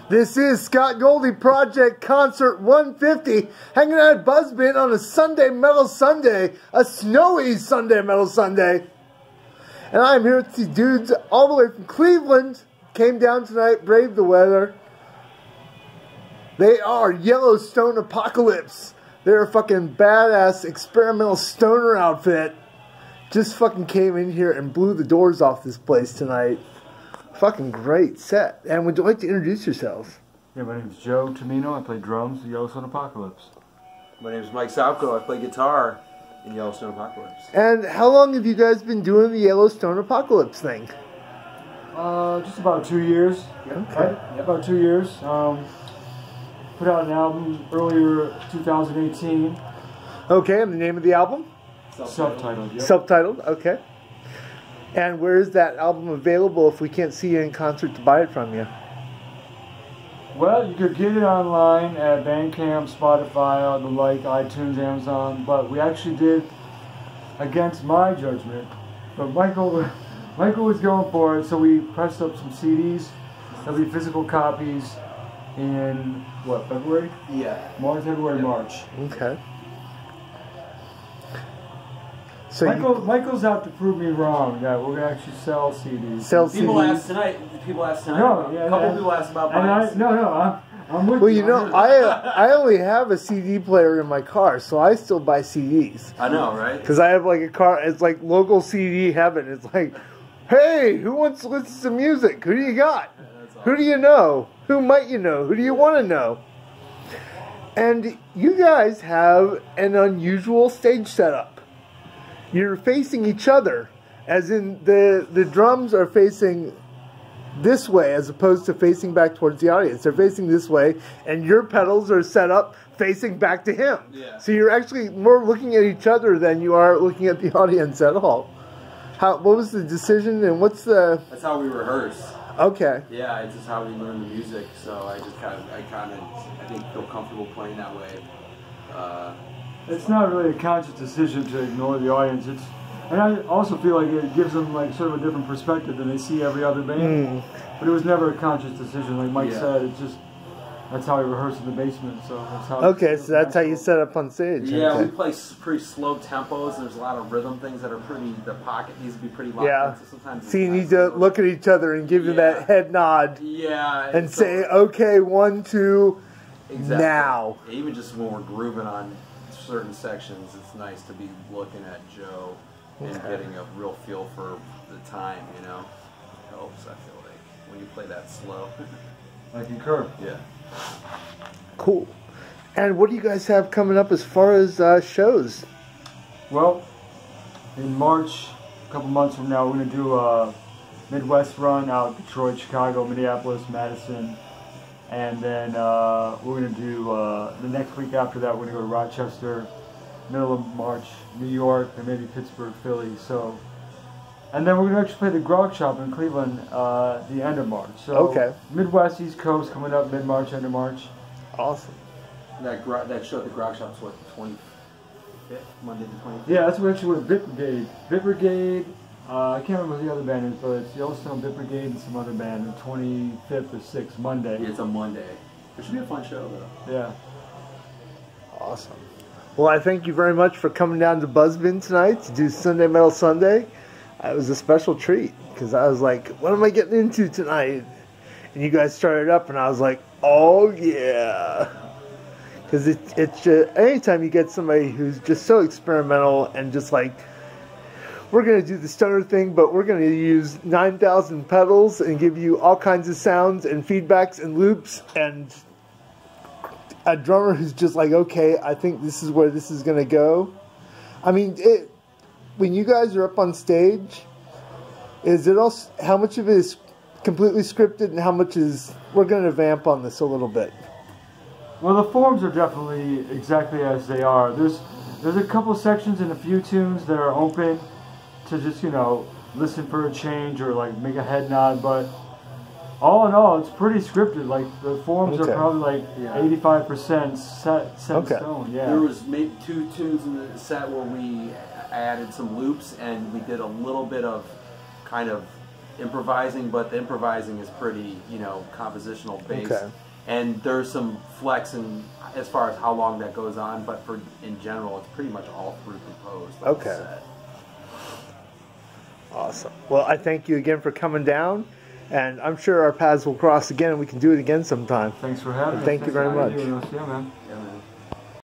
This is Scott Goldie Project Concert 150, hanging out at Buzzbin on a Sunday Metal Sunday, a snowy Sunday Metal Sunday. And I'm here with these dudes all the way from Cleveland, came down tonight, braved the weather. They are Yellowstone Apocalypse. They're a fucking badass experimental stoner outfit. Just fucking came in here and blew the doors off this place tonight. Fucking great set. And would you like to introduce yourselves? Yeah, my name is Joe Tomino. I play drums in Yellowstone Apocalypse. My name is Mike Salko. I play guitar in Yellowstone Apocalypse. And how long have you guys been doing the Yellowstone Apocalypse thing? Just about 2 years. Okay. Right? Yeah, about 2 years. Put out an album earlier 2018. Okay, and the name of the album? Subtitled. Yep. Subtitled, okay. And where is that album available if we can't see you in concert to buy it from you? Well, you could get it online at Bandcamp, Spotify, the like, iTunes, Amazon, but we actually did, against my judgment, but Michael was going for it, so we pressed up some CDs. There'll be physical copies in, what, February? Yeah. February, March. Okay. So Michael's out to prove me wrong that we're going to actually sell CDs. People asked tonight. No, yeah, a couple people asked about buying. I'm with you. Well, you know, I only have a CD player in my car, so I still buy CDs. I know, right? Because I have like a car, it's like local CD heaven. It's like, hey, who wants to listen to music? Who do you got? Awesome. Who do you know? Who might you know? Who do you want to know? And you guys have an unusual stage setup. You're facing each other, as in the drums are facing this way as opposed to facing back towards the audience. They're facing this way, and your pedals are set up facing back to him. Yeah. So you're actually more looking at each other than you are looking at the audience at all. What was the decision, and what's the... That's how we rehearse. Okay. Yeah, it's just how we learn the music, so I think feel comfortable playing that way. It's not really a conscious decision to ignore the audience. And I also feel like it gives them like sort of a different perspective than they see every other band. But it was never a conscious decision, like Mike said. It's just that's how we rehearse in the basement. So that's how. Okay, so that's how you set up on stage. Yeah, okay. we play pretty slow tempos. There's a lot of rhythm things that are pretty. The pocket needs to be pretty locked. Yeah. In, so sometimes so you need to look at each other and give you that head nod. Yeah. And say, okay, 1, 2, exactly. Now. Even just when we're grooving on certain sections, it's nice to be looking at Joe and getting a real feel for the time, you know. It helps, I feel like, when you play that slow. I concur. Yeah. Cool. And what do you guys have coming up as far as shows? Well, in March, a couple months from now, we're going to do a Midwest run out Detroit, Chicago, Minneapolis, Madison. And then we're going to do, the next week after that, we're going to go to Rochester, middle of March, New York, and maybe Pittsburgh, Philly. So, and then we're going to actually play the Grog Shop in Cleveland the end of March. So Midwest, East Coast coming up mid-March, end of March. Awesome. That show at the Grog Shop's what, the 25th? Monday the 25th? Yeah, that's what actually with Bit Brigade. Bit Brigade. I can't remember what the other band is, but it's Yellowstone, Bit Brigade, and some other band. The 25th or 6th, Monday. Yeah, it's a Monday. It should be a fun show, though. Yeah. Awesome. Well, I thank you very much for coming down to Buzzbin tonight to do Sunday Metal Sunday. It was a special treat, because I was like, what am I getting into tonight? And you guys started up, and I was like, oh, yeah. Because it's just, anytime you get somebody who's just so experimental and just like, we're going to do the stoner thing, but we're going to use 9,000 pedals and give you all kinds of sounds and feedbacks and loops, and a drummer who's just like, okay, I think this is where this is going to go. I mean, when you guys are up on stage, is it all, how much of it is completely scripted and how much is, we're going to vamp on this a little bit? Well, the forms are definitely exactly as they are. There's a couple sections and a few tunes that are open to just, you know, listen for a change or like make a head nod, but all in all, it's pretty scripted. Like the forms are probably like 85% set in stone. Yeah. There was maybe 2 tunes in the set where we added some loops and we did a little bit of kind of improvising, but the improvising is pretty, you know, compositional based. Okay. And there's some flex in as far as how long that goes on, but in general, it's pretty much all through composed. Okay. Set. Awesome. Well, I thank you again for coming down, and I'm sure our paths will cross again, and we can do it again sometime. Thanks for having me. Thank you very much. Yeah, man.